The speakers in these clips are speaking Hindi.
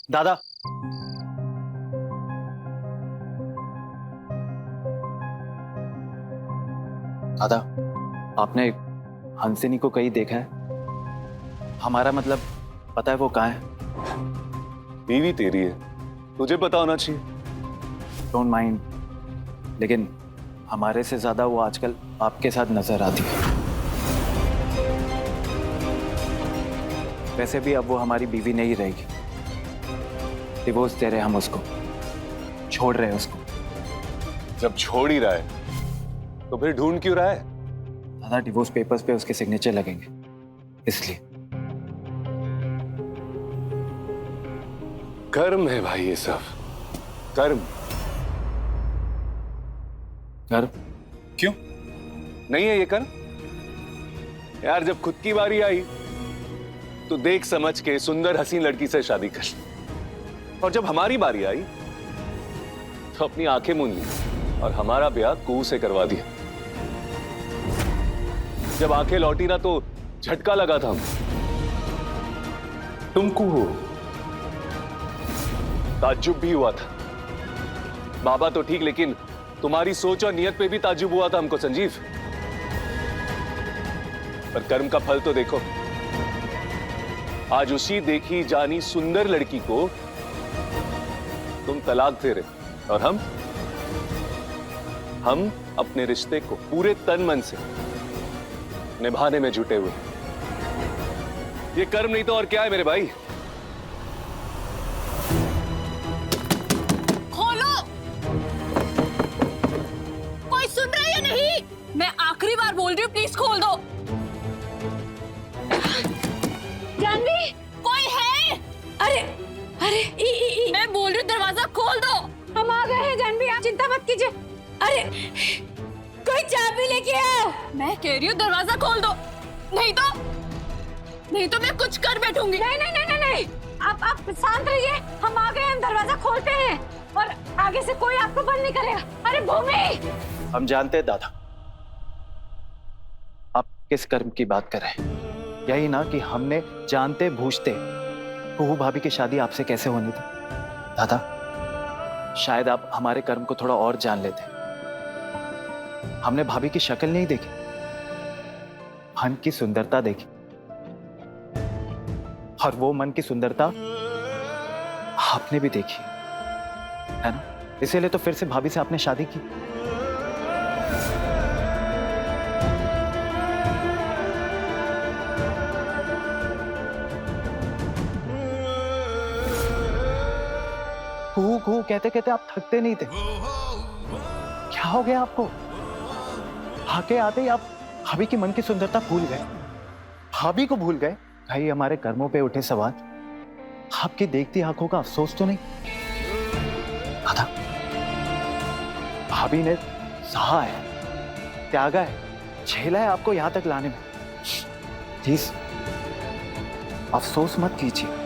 दादा, दादा, आपने हंसिनी को कहीं देखा है? हमारा मतलब पता है वो कहाँ है? बीवी तेरी है, तुझे पता होना चाहिए। डोंट माइंड, लेकिन हमारे से ज्यादा वो आजकल आपके साथ नजर आती है। वैसे भी अब वो हमारी बीवी नहीं रहेगी। डिवोर्स दे रहे हम उसको, छोड़ रहे हैं उसको। जब छोड़ ही रहा है तो फिर ढूंढ क्यों रहा है? दादा, डिवोर्स पेपर्स पे उसके सिग्नेचर लगेंगे, इसलिए। कर्म है भाई, ये सब कर्म। घर क्यों नहीं है ये कर्म? यार, जब खुद की बारी आई तो देख समझ के सुंदर हसीन लड़की से शादी कर ली, और जब हमारी बारी आई तो अपनी आंखें मूंद ली और हमारा ब्याह कुएं से करवा दिया। जब आंखें लौटी ना तो झटका लगा था हमको। तुमको हो ताज्जुब भी हुआ था। बाबा तो ठीक, लेकिन तुम्हारी सोच और नियत पे भी ताज्जुब हुआ था हमको संजीव। पर कर्म का फल तो देखो, आज उसी देखी जानी सुंदर लड़की को तुम तलाक दे रहे, और हम अपने रिश्ते को पूरे तन मन से निभाने में जुटे हुए। ये कर्म नहीं तो और क्या है मेरे भाई? खोलो! कोई सुन रहा है या नहीं? मैं आखिरी बार बोल रही हूँ, प्लीज खोल दो। जानवी, कोई है? अरे अरे ई मैं बोल रही हूँ, दरवाजा खोल दो। हम आ गए हैं जानवी, आप चिंता मत कीजिए। अरे कोई चाबी लेके आओ। मैं कह रही हूँ दरवाजा खोल दो, नहीं तो मैं कुछ कर बैठूंगी। नहीं नहीं नहीं नहीं नहीं, आप शांत रहिए। हम आ गए, हम दरवाजा खोलते हैं और आगे से कोई आपको बंद नहीं करेगा। अरे भूमि! हम जानते हैं दादा, आप किस कर्म की बात कर रहे हैं। यही ना कि हमने जानते बूझते कुहू भाभी की शादी आपसे कैसे होनी थी। दादा, शायद आप हमारे कर्म को थोड़ा और जान लेते। हमने भाभी की शक्ल नहीं देखी, मन की सुंदरता देखी, और वो मन की सुंदरता आपने भी देखी है ना। इसीलिए तो फिर से भाभी से आपने शादी की। कुहू कुहू कहते कहते आप थकते नहीं थे। क्या हो गया आपको? आके आते ही आप भाभी की मन की सुंदरता भूल गए, भाभी को भूल गए। भाई, हमारे कर्मों पे उठे सवाल आपकी देखती आंखों का अफसोस तो नहीं? दादा, भाभी ने सहा है, त्यागा है, झेला है आपको यहां तक लाने में। प्लीज अफसोस मत कीजिए।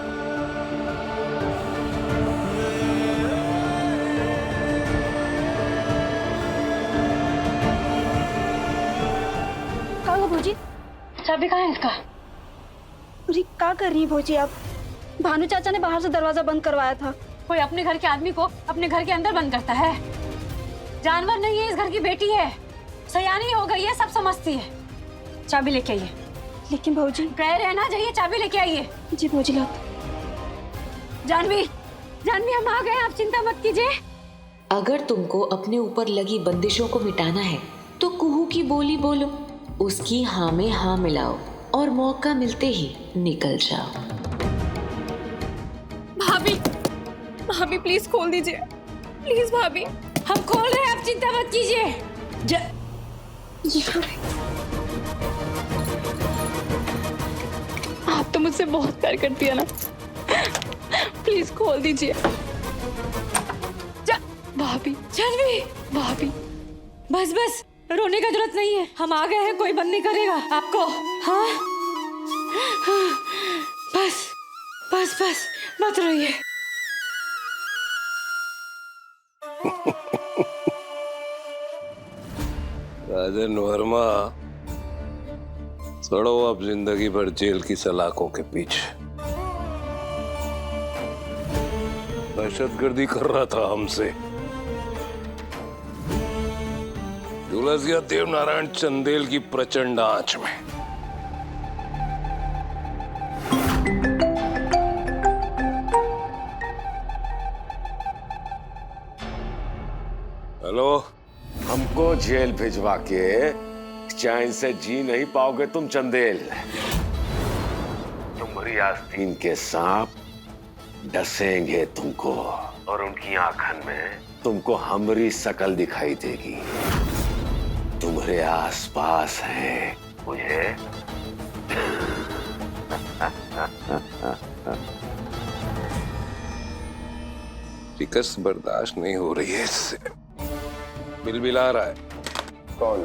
भौजी, चाबी कहाँ है इसका? अरे क्या कर रही है भौजी आप? भानु चाचा ने बाहर से दरवाजा बंद करवाया था। कोई अपने घर के आदमी को अपने घर के अंदर बंद करता है? जानवर नहीं है, इस घर की बेटी है, सयानी हो गई है, सब समझती है। चाबी लेके आइए। लेकिन भौजी, कह रहे हैं ना, जाइए चाबी लेके आइए। जी भौजी लाओ। जानवी, जानवी, हम आ गए, आप चिंता मत कीजिए। अगर तुमको अपने ऊपर लगी बंदिशों को मिटाना है तो कुहू की बोली बोलो, उसकी हाँ में हाँ मिलाओ और मौका मिलते ही निकल जाओ। भाभी, भाभी प्लीज खोल दीजिए, प्लीज भाभी। हम खोल रहे हैं, आप चिंता मत कीजिए। आप तो मुझसे बहुत प्यार करती है ना, प्लीज खोल दीजिए। भाभी, जानवी, भाभी, बस बस, रोने का जरूरत नहीं है, हम आ गए हैं, कोई बंद नहीं करेगा आपको। हाँ, बस बस बस, मत रोइए। राजन वर्मा, सड़ो अब जिंदगी भर जेल की सलाखों के पीछे। दहशतगर्दी कर रहा था हमसे। झुलस गया देव नारायण चंदेल की प्रचंड आंच में। हेलो, हमको जेल भिजवा के चैन से जी नहीं पाओगे तुम चंदेल। तुम्हारी आस्तीन के सांप डसेंगे तुमको और उनकी आंखन में तुमको हमारी शकल दिखाई देगी। तुम्हारे आसपास है मुझे। शिकस्त बर्दाश्त नहीं हो रही है इससे। बिलबिला रहा है। कौन?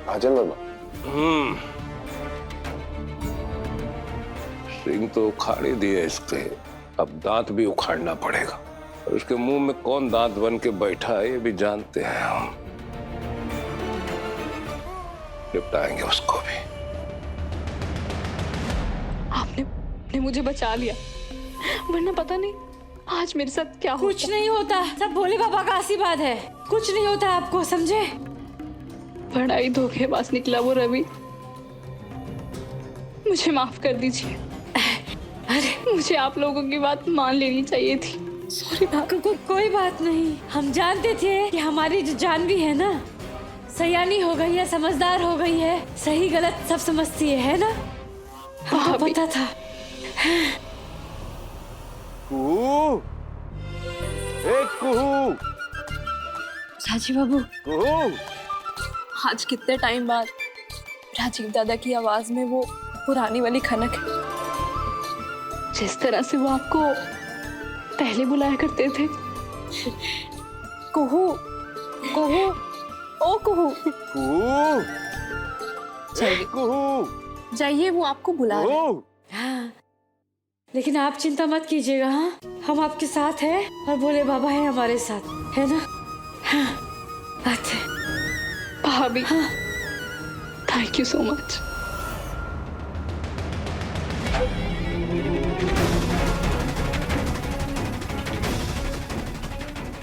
राजन वर्मा। सिंह तो उखाड़ ही दिए इसके, अब दांत भी उखाड़ना पड़ेगा। और उसके मुंह में कौन दांत बन के बैठा है ये भी जानते हैं हम। निपटाएंगे उसको भी। आपने मुझे बचा लिया, वरना पता नहीं आज मेरे साथ क्या कुछ नहीं होता, सब भोले बाबा का आशीर्वाद है। कुछ नहीं होता आपको, समझे? बड़ा ही धोखेबाज निकला वो रवि। मुझे माफ कर दीजिए। अरे मुझे आप लोगों की बात मान लेनी चाहिए थी। सॉरी। कोई बात नहीं, हम जानते थे कि हमारी जो जानवी है ना, सयानी हो गई है, समझदार हो गई है, सही गलत सब समझती है ना? हमको पता था। कुहू, कुहू, राजीव बाबू, कुहू। आज कितने टाइम बाद राजीव दादा की आवाज में वो पुरानी वाली खनक है, जिस तरह से वो आपको पहले बुलाया करते थे। कुहू, कुहू, ओ कुहू, कुहू, कुहू, जाइए, वो आपको बुला रहे हैं। हाँ, लेकिन आप चिंता मत कीजिएगा। हाँ, हम आपके साथ हैं और भोले बाबा हैं हमारे साथ, है ना? हाँ, आते। भाभी, हाँ, थैंक यू सो मच।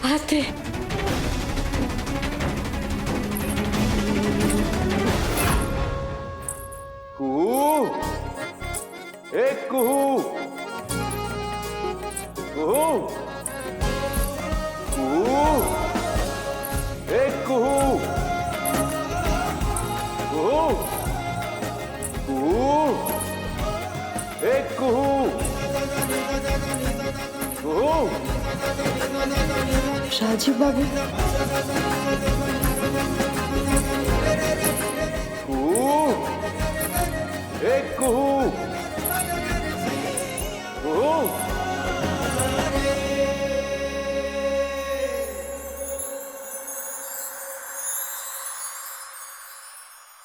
आते। कुहू, कुहू, कुहू, कुहू, कुहू, कुहू, कुहू, कुहू, कुहू। राजीव बाबू, कुहू, कुहू, कुहू।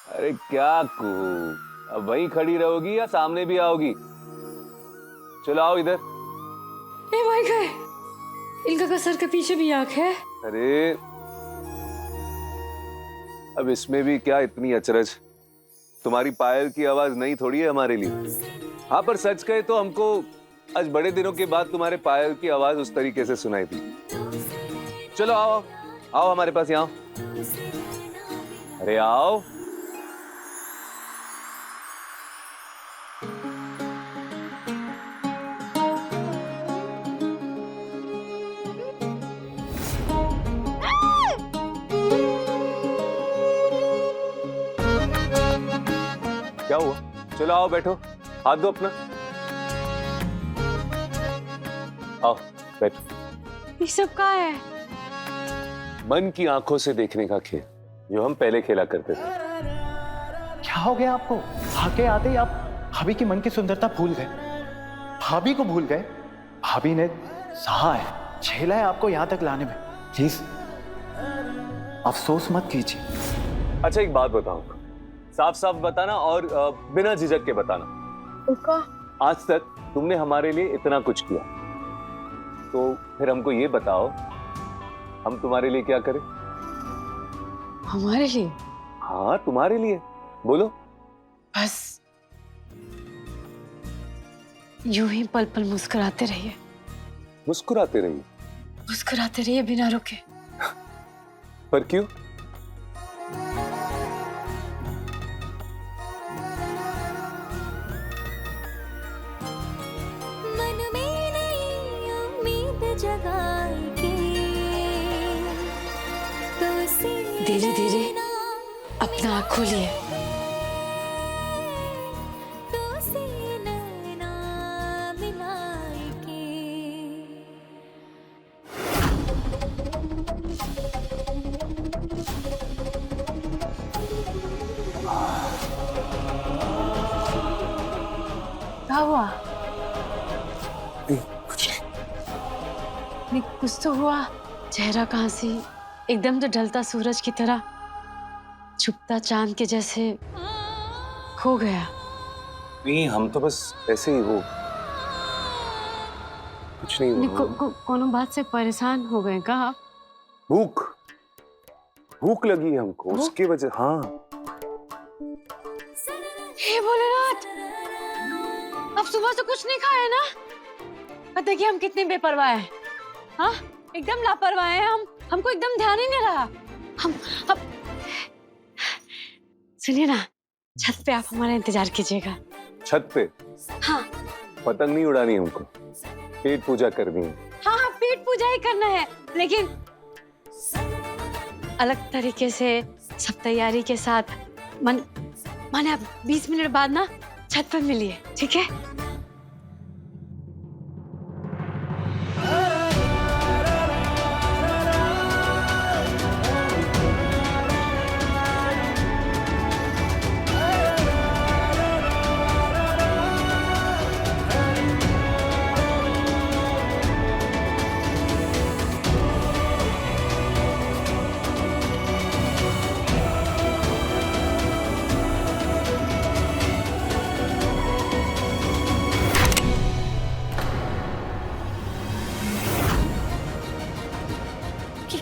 अरे क्या कुहू, अब वहीं खड़ी रहोगी या सामने भी आओगी? चलो आओ इधर। ए भाई गए, इनका का सर के पीछे भी आंख है। अरे अब इसमें भी क्या इतनी अचरज? तुम्हारी पायल की आवाज नहीं थोड़ी है हमारे लिए। हाँ, पर सच कहे तो हमको आज बड़े दिनों के बाद तुम्हारे पायल की आवाज उस तरीके से सुनाई थी। चलो आओ आओ हमारे पास, यहाँ अरे आओ। क्या हुआ? चलो आओ बैठो, हाथ दो अपना। आओ बैठो। ये सब क्या है? मन की आंखों से देखने का खेल जो हम पहले खेला करते थे। क्या हो गया आपको? आके आते ही आप भाभी की मन की सुंदरता भूल गए, भाभी को भूल गए। भाभी ने सहा है, झेला है आपको यहाँ तक लाने में। प्लीज अफसोस मत कीजिए। अच्छा एक बात बताऊं, साफ साफ बताना और बिना झिझक के बताना। आज तक तुमने हमारे लिए इतना कुछ किया, तो फिर हमको ये बताओ हम तुम्हारे लिए क्या करें? हमारे लिए? हाँ तुम्हारे लिए, बोलो। बस यूं ही पल पल मुस्कुराते रहिए, मुस्कुराते रहिए। मुस्कुराते रहिए बिना रुके। पर क्यों? मन में नई उम्मीद जगाए के तो धीरे धीरे अपना आँख खोलिए। मिलाए के क्या हुआ? कुछ नहीं। नहीं, कुछ तो हुआ। चेहरा कहाँ से एकदम तो ढलता सूरज की तरह छुपता चांद के जैसे खो गया। नहीं, हम तो बस ऐसे ही वो कुछ नहीं नहीं, हुआ। कोनो बात से परेशान हो गए का आप? भूख लगी है हमको, उसकी वजह। हाँ। हे भोलेनाथ, अब सुबह से कुछ नहीं खाया ना? अब देखिए हम कितने बेपरवाह हैं। हाँ, एकदम लापरवाह हैं हम। हमको एकदम ध्यान ही नहीं रहा। हम अब सुनिए ना, छत पे आप हमारा इंतजार कीजिएगा। छत पे? हाँ पतंग नहीं उड़ानी हमको, पेट पूजा करनी है। हाँ हाँ, पेट पूजा ही करना है, लेकिन अलग तरीके से सब तैयारी के साथ। माने आप 20 मिनट बाद ना छत पर मिलिए, ठीक है?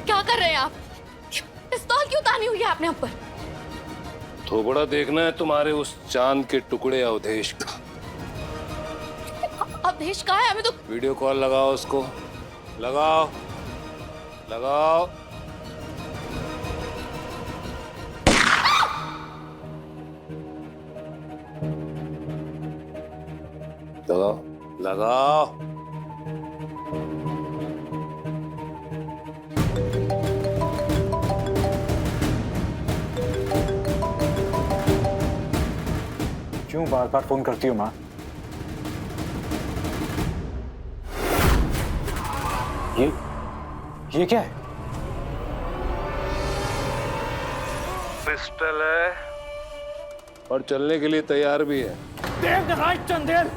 क्या कर रहे हैं आप? पिस्तौल क्यों तानी हुई है आपने ऊपर? थोबड़ा देखना है तुम्हारे उस चांद के टुकड़े अवधेश का। अवधेश कहाँ है? हमें तो वीडियो कॉल लगाओ उसको। लगाओ लगाओ। लगाओ लगाओ। क्यों बार बार फोन करती हो माँ? ये क्या है? पिस्टल है और चलने के लिए तैयार भी है। देवनारायण चंदेल,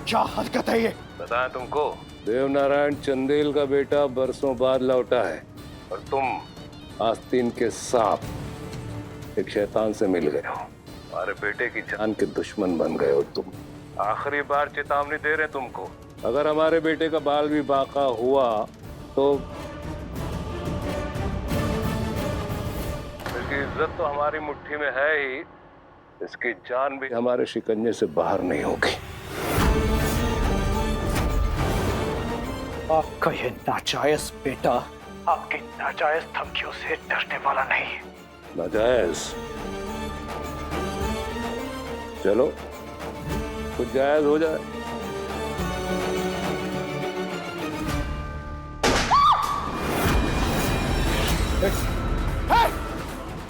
क्या हरकत है ये? बताएं तुमको? देवनारायण चंदेल का बेटा बरसों बाद लौटा है और तुम आस्तीन के सांप एक शैतान से मिल गए हो। हमारे बेटे की जान के दुश्मन बन गए हो तुम। आखिरी बार चेतावनी दे रहे तुमको, अगर हमारे बेटे का बाल भी बाका हुआ तो इसकी इज्जत तो हमारी मुट्ठी में है ही, इसकी जान भी हमारे शिकंजे से बाहर नहीं होगी। आपका ये नाजायज बेटा आपकी नाजायज धमकियों से डरने वाला नहीं है। नाजायज? चलो कुछ जायज हो जाए।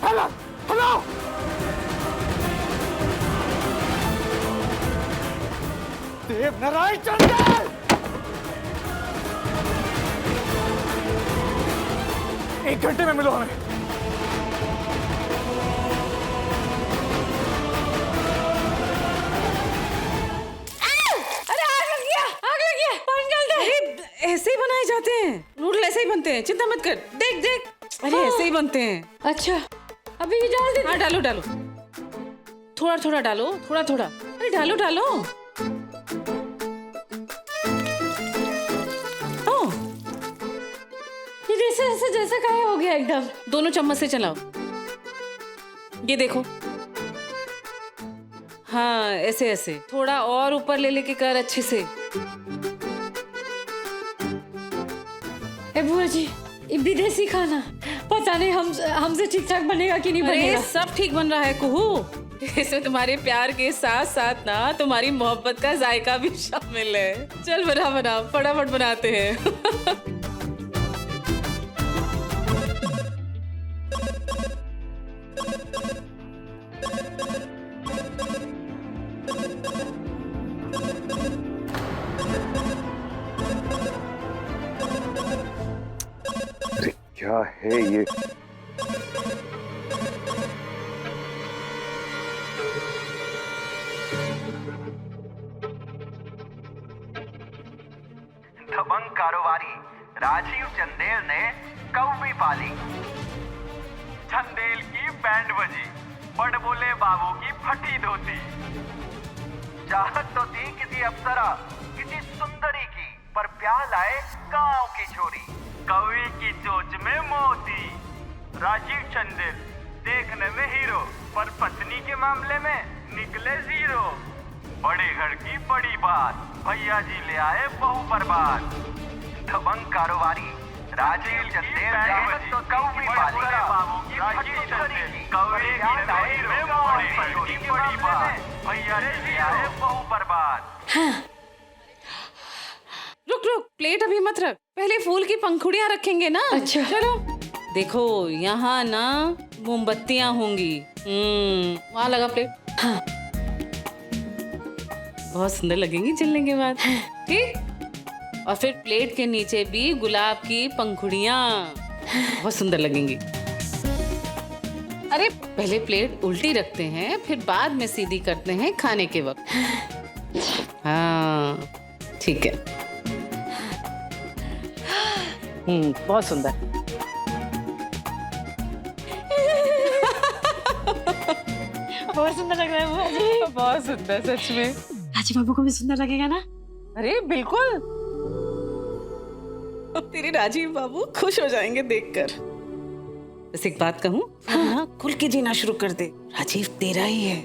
हेलो, देवनारायण चंदेल, एक घंटे में मिलो हमें। अरे आग लग गया, आग लग गया, पानी डाल दे। अरे ऐसे ही बनाए जाते हैं, नूडल ऐसे ही बनते हैं, चिंता मत कर। देख देख, अरे ऐसे ही बनते हैं। अच्छा, अभी ये डाल दे। हाँ डालो डालो, थोड़ा थोड़ा डालो, थोड़ा थोड़ा। अरे डालो डालो। ओ, ये जैसे जैसे काहे हो गया एकदम। दोनों चम्मच से चलाओ। ये देखो, हाँ ऐसे ऐसे, थोड़ा और ऊपर ले लेके कर अच्छे से। ए बुआ जी, ये विदेशी खाना पता नहीं हमसे ठीक ठाक बनेगा कि नहीं अरे बनेगा। सब ठीक बन रहा है कुहू। इसमें तुम्हारे प्यार के साथ साथ ना तुम्हारी मोहब्बत का जायका भी शामिल है। चल बना फटाफट बनाते हैं। क्या है ये? दबंग कारोबारी राजीव चंदेल ने कौवी पाली। चंदेल की बैंड बजी, बड़ बोले बाबू की फटी धोती। चाहत तो थी किसी अप्सरा, किसी सुंदरी की, पर प्यार लाए गांव की छोरी। कौवी की चोंच में मोती। राजीव चंदेल देखने में हीरो, पर पत्नी के मामले में निकले जीरो। बड़े घर की बड़ी बात, भैया जी ले आए बहू बर्बाद। दबंग कारोबारी राजीव चंदेल तो कौवी पाली, राजीव चंदेल कौवी की चोंच में मोती। बड़ी बात, भैया जी ले आए बहू बर्बाद। रुक प्लेट अभी मत रख, पहले फूल की पंखुड़ियां रखेंगे ना। अच्छा। चलो देखो यहाँ ना मोमबत्तियां होंगी। वहाँ लगा प्लेट। हाँ। बहुत सुंदर लगेंगी जलने के बाद। ठीक। और फिर प्लेट के नीचे भी गुलाब की पंखुड़ियां बहुत सुंदर लगेंगी। अरे पहले प्लेट उल्टी रखते हैं, फिर बाद में सीधी करते हैं खाने के वक्त। हाँ ठीक है। बहुत सुंदर। बहुत सुंदर लग रहा है बुआ जी। बहुत सुंदर सच में। राजी बाबू को भी सुंदर लगेगा ना? अरे बिल्कुल। तेरे राजीव बाबू खुश हो जाएंगे देखकर। बस एक बात कहूँ, हाँ खुल के जीना शुरू कर दे। राजीव तेरा ही है,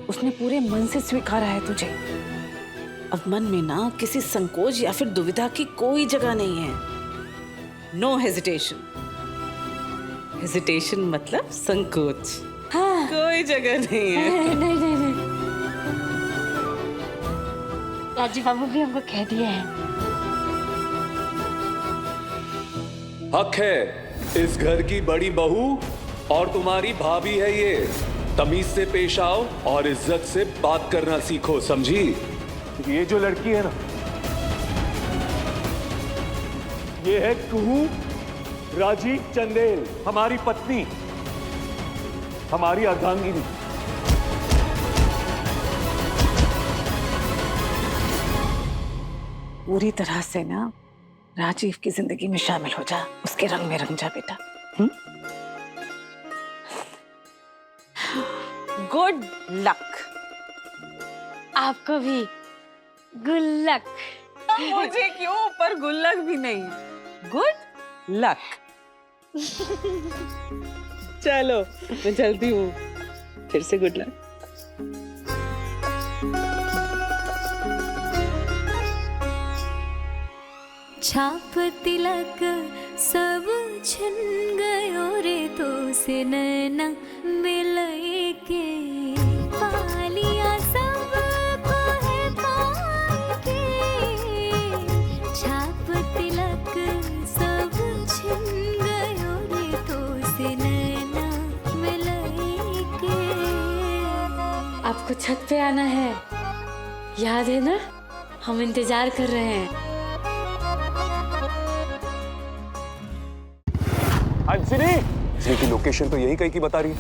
उसने पूरे मन से स्वीकारा है तुझे। अब मन में ना किसी संकोच या फिर दुविधा की कोई जगह नहीं है। No hesitation. हेजिटेशन मतलब संकोच। हाँ। कोई जगह नहीं है। नहीं। राजी बाबू भी हमको कह दिए हैं। हक है इस घर की बड़ी बहू और तुम्हारी भाभी है ये। तमीज से पेश आओ और इज्जत से बात करना सीखो, समझी? ये जो लड़की है ना, ये है कुहू राजीव चंदेल, हमारी पत्नी, हमारी अर्धांगिनी। पूरी तरह से ना राजीव की जिंदगी में शामिल हो जा, उसके रंग में रंग जा बेटा। Good luck. आपको भी गुल्लक। मुझे क्यों, पर गुल्लक भी नहीं, गुड लक। चलो मैं चलती हूँ, फिर से गुड लक। छाप तिलक सब छिन गयो रे, तो से नैना मिलए के पालिया सब को है पाके। छाप तिलक सब छिन गयो रे, तो से नैना मिलए के। आपको छत पे आना है, याद है ना? हम इंतजार कर रहे हैं। अंजलि की लोकेशन तो यही कहीं की बता रही है।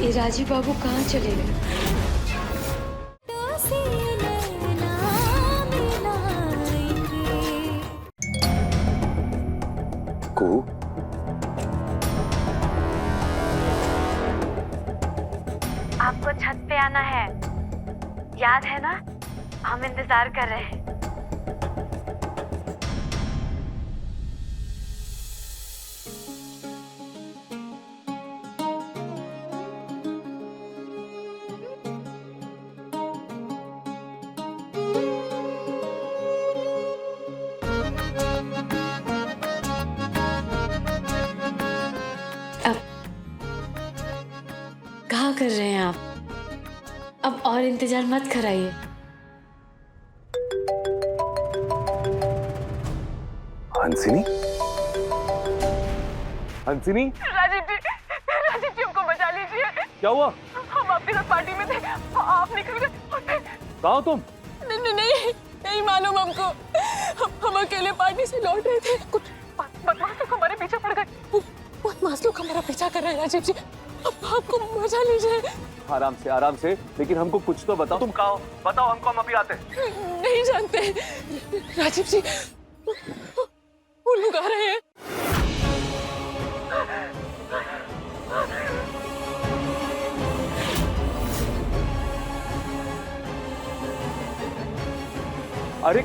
ये राजीव बाबू कहाँ चले गए? कुहू, आपको छत पे आना है, याद है ना? हम इंतजार कर रहे हैं। कर रहे हैं आप? अब और इंतजार मत कराइए। हंसिनी, हंसिनी, राजीव जी हमको बचा लीजिए। क्या हुआ? हम आपके साथ पार्टी में थे, आप निकल गए। कहाँ हो तुम? नहीं मालूम हमको। हम अकेले पार्टी से लौट रहे थे, कुछ बदमाश लोग हमारे पीछे पड़ गए। बदमाश लोग हमारा पीछा कर रहे हैं राजीव जी, अब आपको बचा लीजिए। आराम से, लेकिन हमको कुछ तो बताओ। तुम कहाँ हो? बताओ हमको, हम अभी आते हैं। नहीं जानते राजीव जी, वो लोग आ रहे हैं। अरे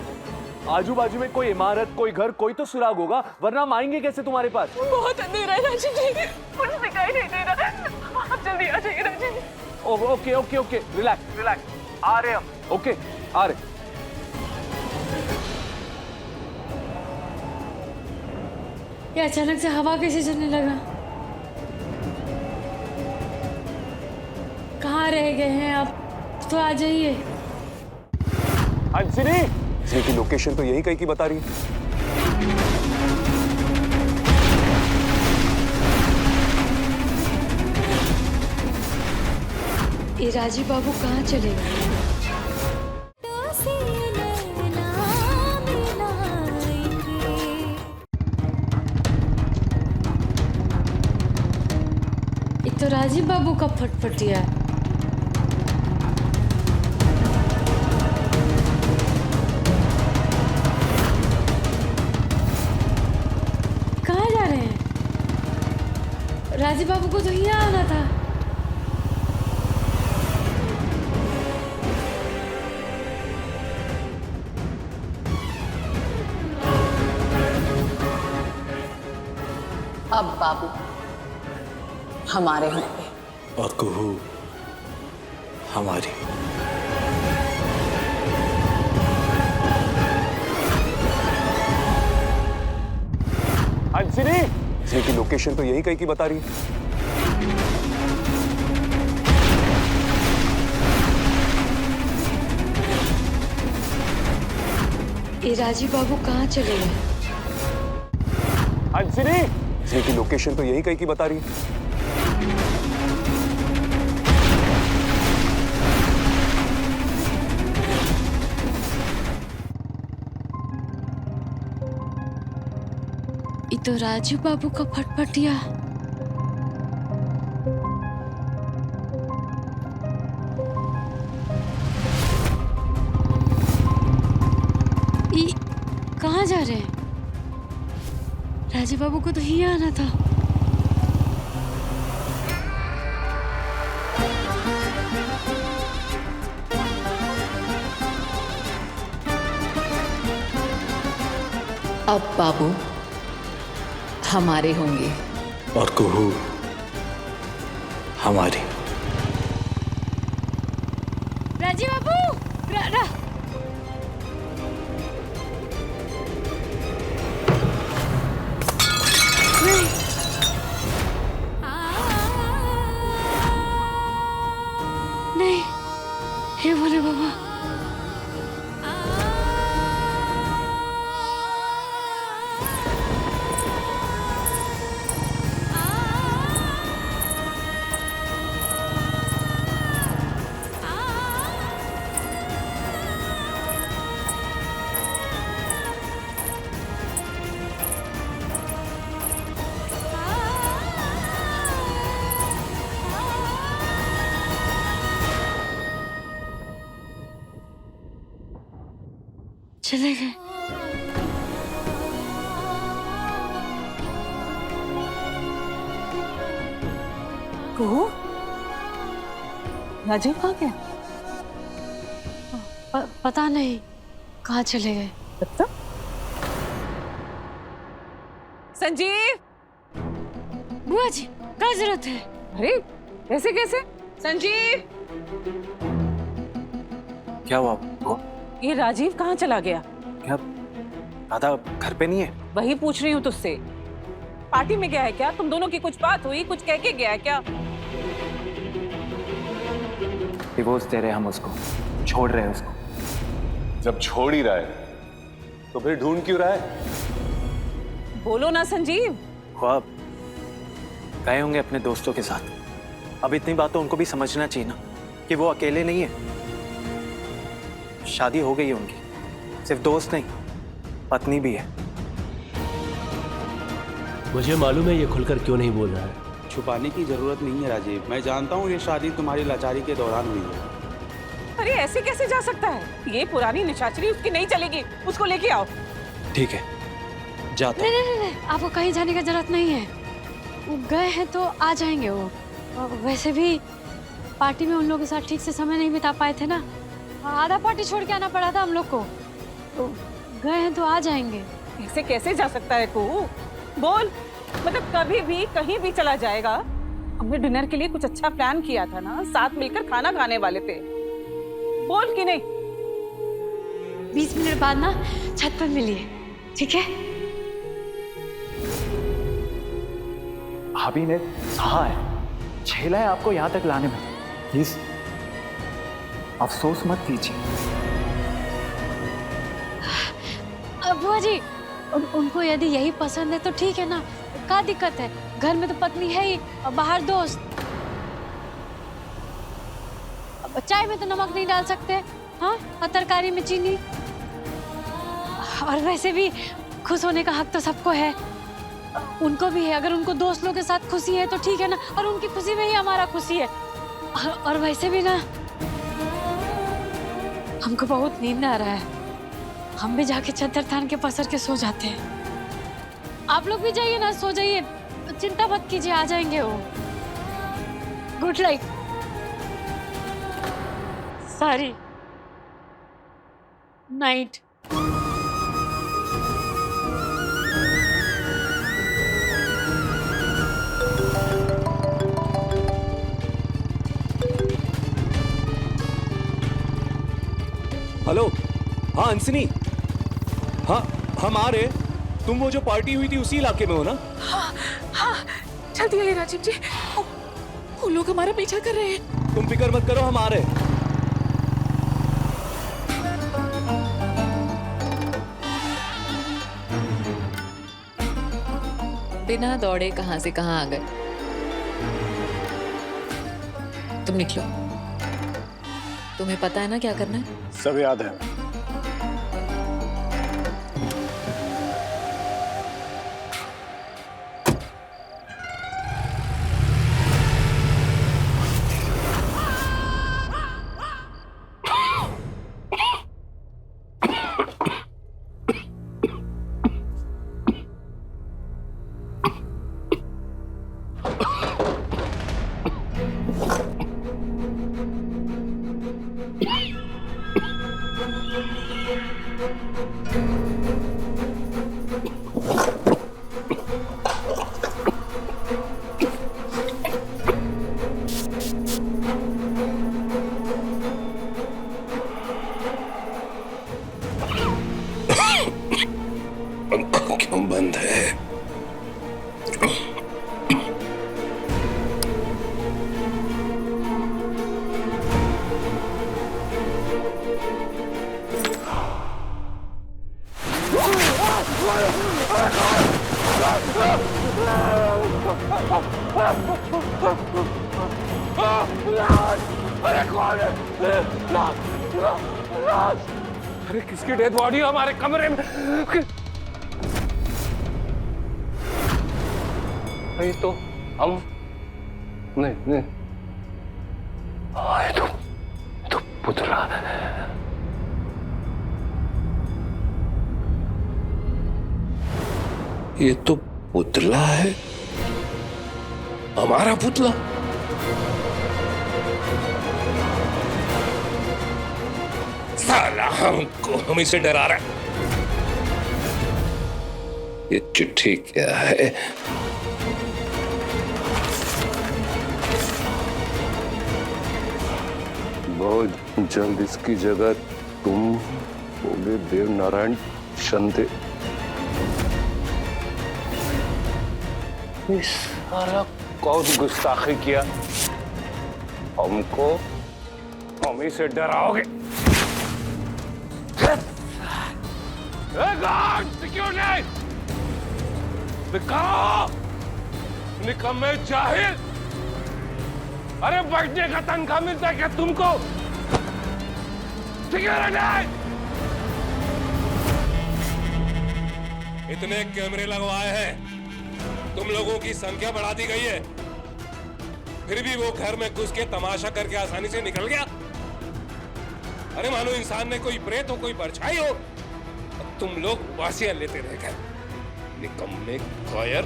आजू बाजू में कोई इमारत, कोई घर, कोई तो सुराग होगा, वरना हम आएंगे कैसे तुम्हारे पास? बहुत अंधेरा है राजीव जी, कुछ दिखाई नहीं दे रहा। आप जल्दी आ जाइए राजीव जी। ओके, रिलैक्स, आ रहे हम। ओके, आ रहे। ये अचानक से हवा कैसे चलने लगा? कहाँ रह गए हैं आप? तो आ जाइए। हंसिनी, की लोकेशन तो यही कहीं की बता रही है। ये राजीव बाबू कहाँ चले गए? ये तो राजीव बाबू का फटफटिया है। कहाँ जा रहे हैं? राजीव बाबू को तो यहाँ आना था। अब बाबू हमारे होंगे और कुहू हमारी। हंसिनी, की लोकेशन तो यही कहीं की बता रही है। ये राजीव बाबू कहाँ चले गए? हंसिनी, की लोकेशन तो यही कहीं की बता रही है। ये तो राजीव बाबू का फटफटिया। ये कहाँ जा रहे हैं? राजीव बाबू को तो ही आना था। अब बाबू हमारे होंगे और कुहू हमारी। राजीव बाबू नहीं। नहीं, हे भोले बाबा। चले गए। कुहू, राजीव कहाँ गया? पता नहीं कहाँ चले गए। संजीव! बुआ जी, क्या जरूरत है? अरे ऐसे कैसे? संजीव! क्या हुआ बुआ? ये राजीव कहाँ चला गया? क्या दादा घर पे नहीं है? वही पूछ रही हूँ तुझसे। पार्टी में गया है क्या? तुम दोनों की कुछ बात हुई, कुछ कह के गया है क्या? डिवोर्स दे रहे हम उसको, छोड़ रहे हैं उसको। जब छोड़ ही रहा है तो फिर ढूंढ क्यों रहा है? बोलो ना संजीव। ख्वाब गए होंगे अपने दोस्तों के साथ। अब इतनी बात तो उनको भी समझना चाहिए ना कि वो अकेले नहीं है। शादी हो गई है उनकी, सिर्फ दोस्त नहीं पत्नी भी है। मुझे मालूम है ये खुलकर क्यों नहीं बोल रहा है। छुपाने की जरूरत नहीं है राजीव, मैं जानता हूँ ये शादी तुम्हारी लाचारी के दौरान हुई है। अरे ऐसे कैसे जा सकता है? ये पुरानी निशाचरी उसकी नहीं चलेगी, उसको लेके आओ। ठीक है जाता हूं। नहीं, आपको कहीं जाने की जरूरत नहीं है। वो गए हैं तो आ जाएंगे वो। और वैसे भी पार्टी में उन लोगों के साथ ठीक से समय नहीं बिता पाए थे ना, आधा पार्टी छोड़ के आना पड़ा था हम लोग को। तो गए हैं तो आ जाएंगे। ऐसे कैसे जा सकता है तू? बोल, मतलब कभी भी कहीं भी चला जाएगा। हमने डिनर के लिए कुछ अच्छा प्लान किया था ना, साथ मिलकर खाना खाने वाले थे। बोल कि नहीं? 20 मिनट बाद ना छत पर मिलिए, ठीक है? भाभी ने कहा है, झेला है आपको यहाँ तक लाने में। प्लीज अफसोस मत कीजिए। बुआ जी, उनको यदि यही पसंद है तो ठीक है ना, क्या दिक्कत है? घर में तो पत्नी है ही और बाहर दोस्त। अब चाय में तो नमक नहीं डाल सकते, हाँ, और तरकारी में चीनी। और वैसे भी खुश होने का हक तो सबको है, उनको भी है। अगर उनको दोस्त लोग के साथ खुशी है तो ठीक है ना, और उनकी खुशी में ही हमारा खुशी है। और वैसे भी ना हमको बहुत नींद आ रहा है, हम भी जाके चद्दर तान के पसर के सो जाते हैं। आप लोग भी जाइए ना, सो जाइए, चिंता मत कीजिए, आ जाएंगे वो। Good night. Sorry, night. Hello, हाँ अंसनी, हाँ हम आ रहे। तुम वो जो पार्टी हुई थी उसी इलाके में हो ना? हाँ हाँ, जल्दी आइए राजीव जी, वो लोग हमारा पीछा कर रहे हैं। तुम फिक्र मत करो, हम आ रहे। बिना दौड़े कहां से कहां आ गए। तुम निकलो, तुम्हें पता है ना क्या करना है? सब याद है। क्यों बंद है? अरे किसकी डेड बॉडी है हमारे कमरे में? ये तो हम नहीं, ये तो पुतला है। ये तो पुतला है, हमारा पुतला। साला हम इसे डरा रहा है। ये चिट्ठी क्या है? बहुत जल्द इसकी जगह तुम होगे देव नारायण शिंदे। इस साला कौन गुस्ताखी किया? हमको हम इसे डराओगे? सिक्योरिटी दिखाओ, निकम्मे जाहिल। अरे बैठने का तनख्वाह मिलता है क्या तुमको? सिक्योरिटी! इतने कैमरे लगवाए हैं, तुम लोगों की संख्या बढ़ा दी गई है, फिर भी वो घर में घुस के तमाशा करके आसानी से निकल गया। अरे मानो इंसान ने कोई प्रेत हो, कोई परछाई हो, और तुम लोग वासियां लेते रह गए। निकम्मे कायर।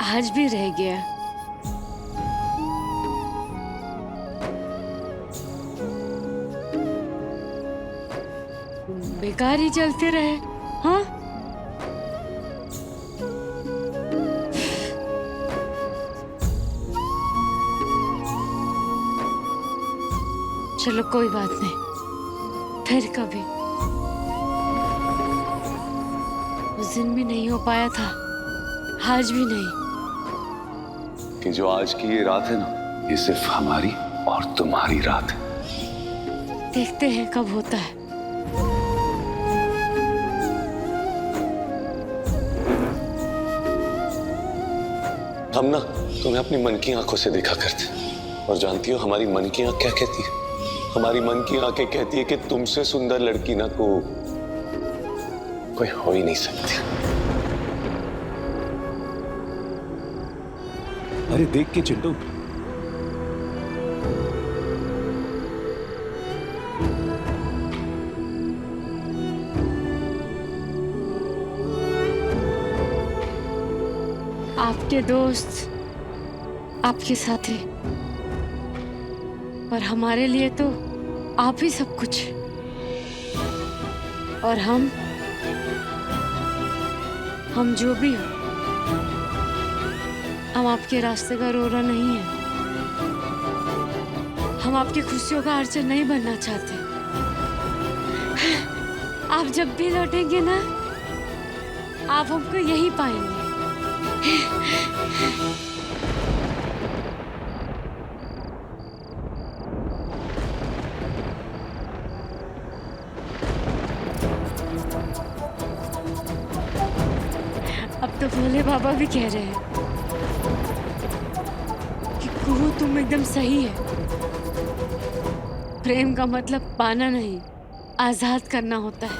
आज भी रह गया। बेकार ही चलते रहे। हाँ, चलो कोई बात नहीं, फिर कभी। उस दिन भी नहीं हो पाया था, आज भी नहीं। कि जो आज की ये रात है ना, ये सिर्फ हमारी और तुम्हारी रात है। देखते हैं कब होता है। हम ना तुम्हें अपनी मन की आंखों से देखा करते, और जानती हो हमारी मन की आंख क्या कहती है? हमारी मन की आंखें कहती है कि तुमसे सुंदर लड़की ना कोई हो ही नहीं सकती। अरे देख के चिंटू, आपके दोस्त, आपके साथी, पर हमारे लिए तो आप ही सब कुछ। और हम जो भी हो, हम आपके रास्ते का रोरा नहीं है। हम आपकी खुशियों का अड़चन नहीं बनना चाहते। आप जब भी लौटेंगे ना, आप हमको यही पाएंगे। अब तो भोले बाबा भी कह रहे हैं कि कुहू तुम एकदम सही है। प्रेम का मतलब पाना नहीं, आजाद करना होता है।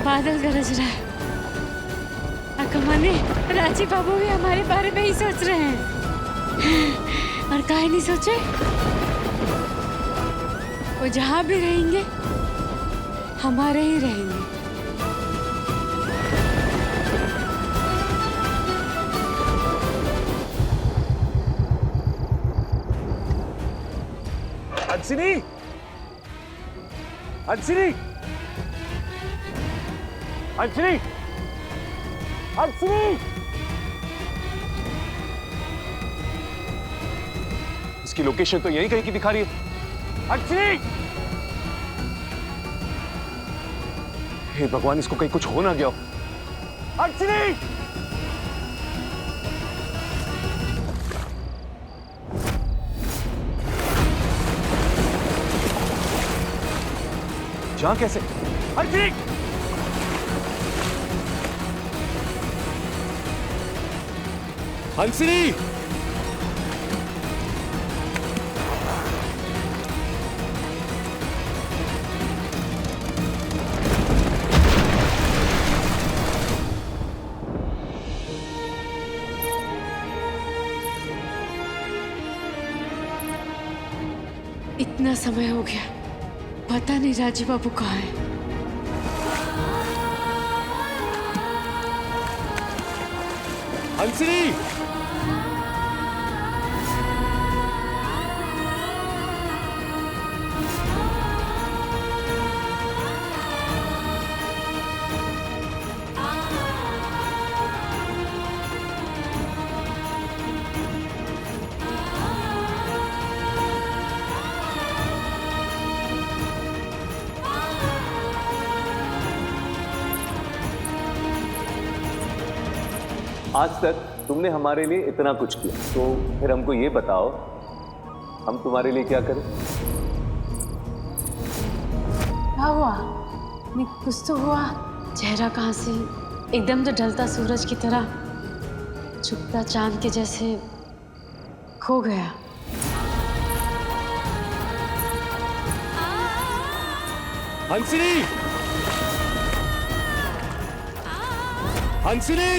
बादल गरज रहा है। अकमाने, राजी बाबू भी हमारे बारे में ही सोच रहे हैं। और काहे नहीं सोचे? वो जहां भी रहेंगे, हमारे ही रहेंगे। हंसिनी, हंसिनी, हंसिनी, हंसिनी! इसकी लोकेशन तो यही कहीं की दिखा रही है। हंसिनी! हे भगवान, इसको कहीं कुछ हो ना गया हो। हंसिनी! जहां कैसे? हंसिनी! हंसिनी! इतना समय हो गया, पता नहीं राजी बाबू कहाँ है। हंसिनी! आज तक तुमने हमारे लिए इतना कुछ किया, तो फिर हमको ये बताओ हम तुम्हारे लिए क्या करें? क्या हुआ? नहीं, कुछ तो हुआ। चेहरा कहाँ से एकदम तो ढलता सूरज की तरह छुपता चांद के जैसे खो गया। हंसिनी! हंसिनी!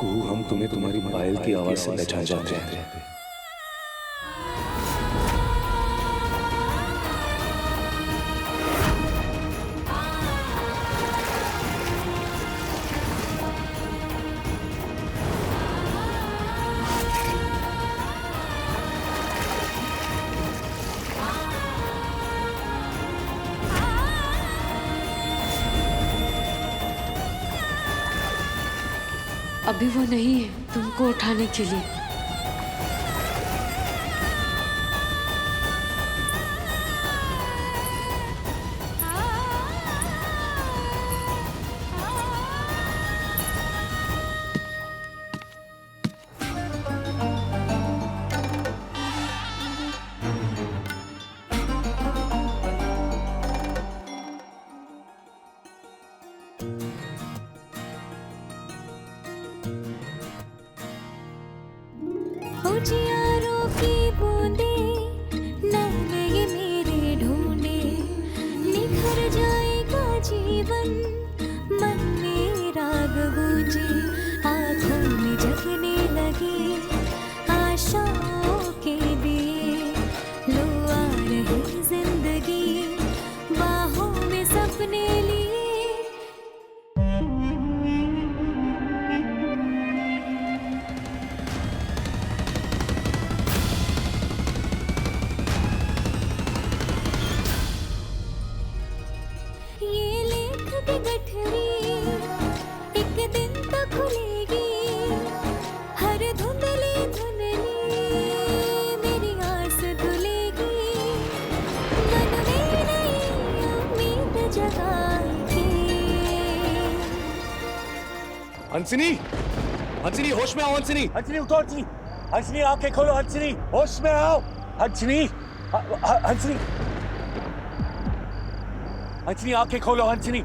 कुहू, हम तुम्हें तुम्हारी पायल की आवाज से पहचान जाते हैं। अभी वो नहीं है तुमको उठाने के लिए। उजियारों की बूंदें नैन ये मेरे ढूंढे, निखर जाएगा जीवन मन में राग गूंजे, आँखों में जगने लगे आशाओं के दिए, लो आ रही जिंदगी बाहों में सपने लिए। ये लेख की गठरी एक दिन तो खुलेगी, हर धुंधली धुंधली मेरी आस धुलेगी, मन में नई उम्मीद जगाएगी। हंसिनी! हंसिनी, होश में आओ हंसिनी! हंसनी उठो, हंसनी, हंसनी आंखें खोलो, हंसनी होश में आओ, हंसनी, हंसनी, हंसनी आंखें खोलो, हंसनी,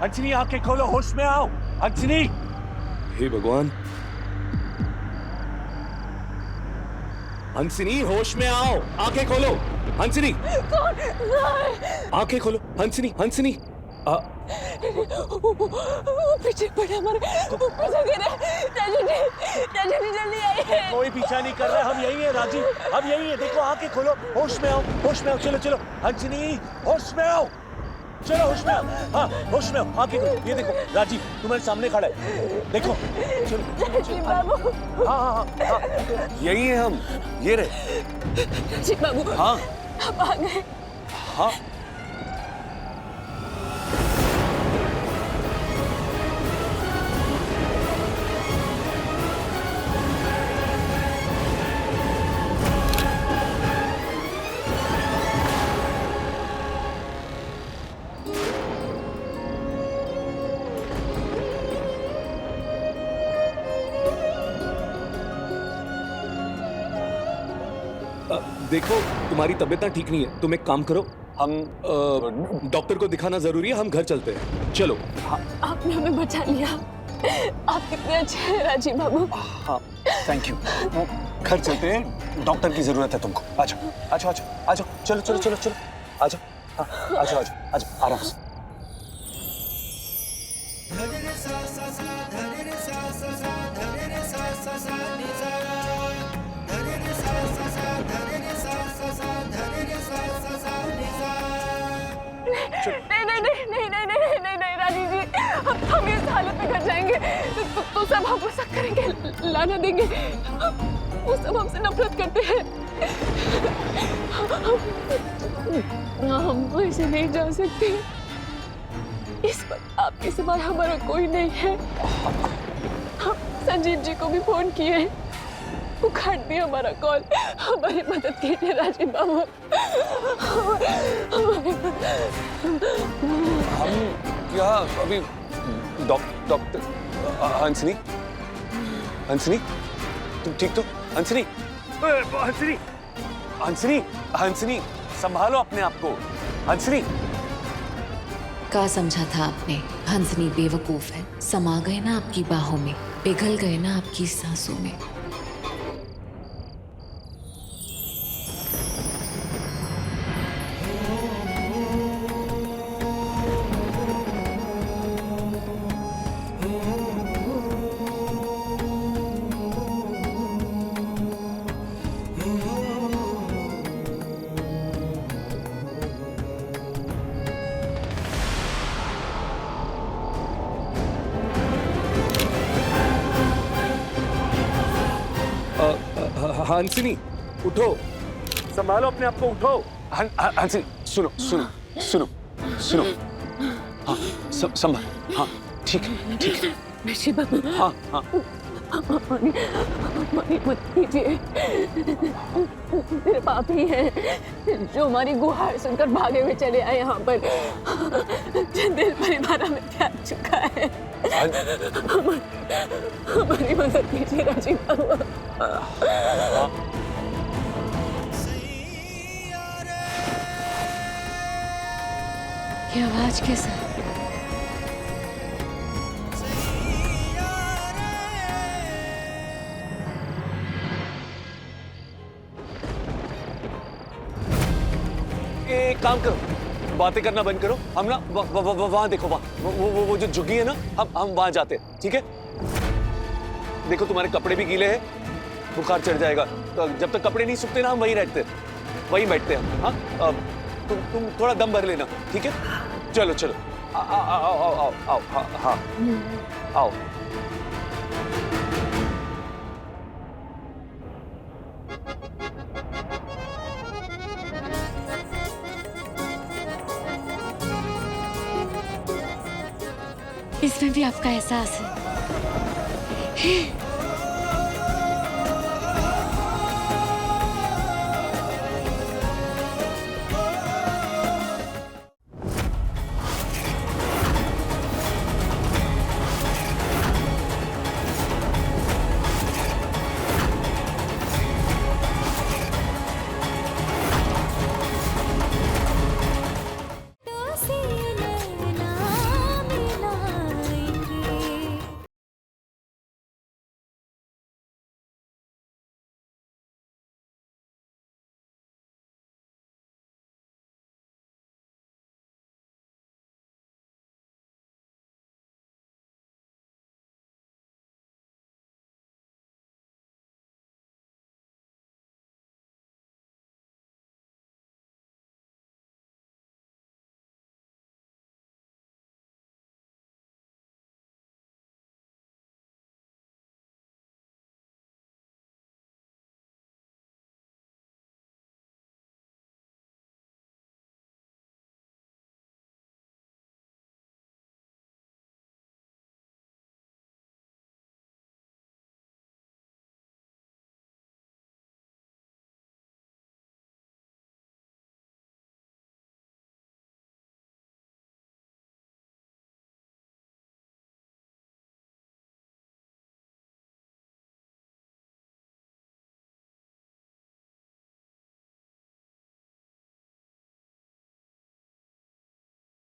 हंसनी आंखें खोलो, होश में आओ, हंसनी। हे भगवान! हंसिनी, होश में आओ, आंखें खोलो, हंसिनी! आंखें खोलो, हंसिनी, हंसिनी! पीछे पड़े हमारे, पीछे गिरे। चाचू जी जल्दी आइए। कोई पीछा नहीं कर रहा, हम यही है राजीव, हम यही है, देखो आंखें खोलो, होश में आओ, होश में आओ, चलो चलो, हंसनी होश में आओ, चलो होश में आओ, हाँ होश में आओ, आंखें खोलो, ये देखो राजीव तुम्हारे सामने खड़ा है, देखो, चलो बाबू, हाँ हाँ हाँ हाँ, यही है हम, ये रहे। जी बाबू, हाँ आप आ गए। हाँ देखो तुम्हारी तबीयत ना ठीक नहीं है, तुम एक काम करो, हम डॉक्टर को दिखाना जरूरी है, हम घर चलते हैं, चलो। आपने हमें बचा लिया, आप कितने अच्छे हैं राजीव बाबू। हाँ थैंक यू, घर चलते हैं, डॉक्टर की जरूरत है तुमको, आ जाओ आ जाओ आ जाओ, चलो चलो चलो चलो, आ जाओ, हाँ आ जाओ आ जाओ आ जाओ, आराम से। नहीं राजीव जी, हम इस हालत में घर जाएंगे तो सब हमको शक करेंगे, लाना देंगे, वो सब हमसे नफरत करते हैं, हम ऐसे नहीं जा सकते। इस वक्त आपके सिवा हमारा कोई नहीं है। हम संजीव जी को भी फोन किए, वो काट दिया हमारा कॉल। हमारी मदद कीजिए राजीव बाबू। हम क्या अभी डॉक्टर हंसनी, हंसनी तुम ठीक तो? हंसनी, हंसनी, हंसनी, हंसनी संभालो अपने आप को। हंसनी, का समझा था आपने? हंसनी बेवकूफ है, समा गए ना आपकी बाहों में, पिघल गए ना आपकी सांसों में। हंसनी उठो, संभालो अपने आप को, उठो। हंसनी सुनो सुनो सुनो सुनो, हाँ संभाल, हाँ ठीक है ठीक है। ऋषि बाबू, हाँ हाँ हमारी मत कीजिए। मेरे पाप ही हैं जो हमारी गुहार सुनकर भागे हुए चले आए यहाँ पर। चंदेल परिवार हमें त्याग चुका है। हमारी मदद कीजिए राजीव बाबू। ये आवाज कैसा? एक काम करो, बातें करना बंद करो। हम ना वहां देखो, वहां वो जो झुग्गी है ना, हम वहां जाते हैं, ठीक है? देखो तुम्हारे कपड़े भी गीले हैं, बुखार चढ़ जाएगा। तो जब तक कपड़े नहीं सूखते ना, हम वहीं रहते हैं, वहीं बैठते हैं। हाँ तुम थोड़ा दम भर लेना, ठीक है? चलो चलो, आओ आओ आओ आओ, हाँ आओ। इसमें भी आपका एहसास है।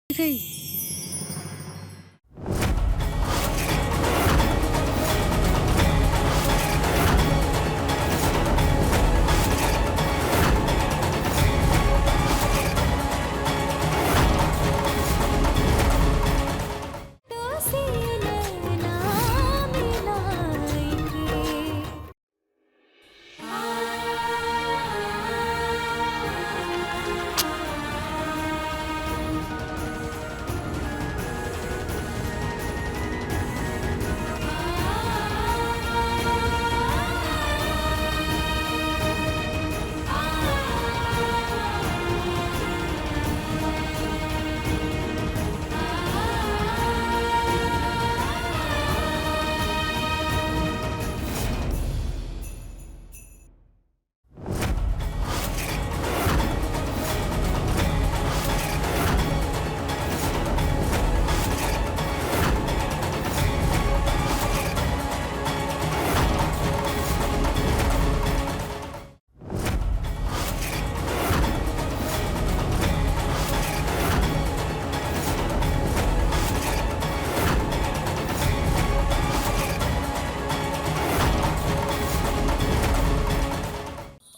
गई।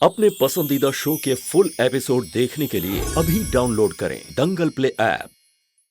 अपने पसंदीदा शो के फुल एपिसोड देखने के लिए अभी डाउनलोड करें दंगल प्ले ऐप।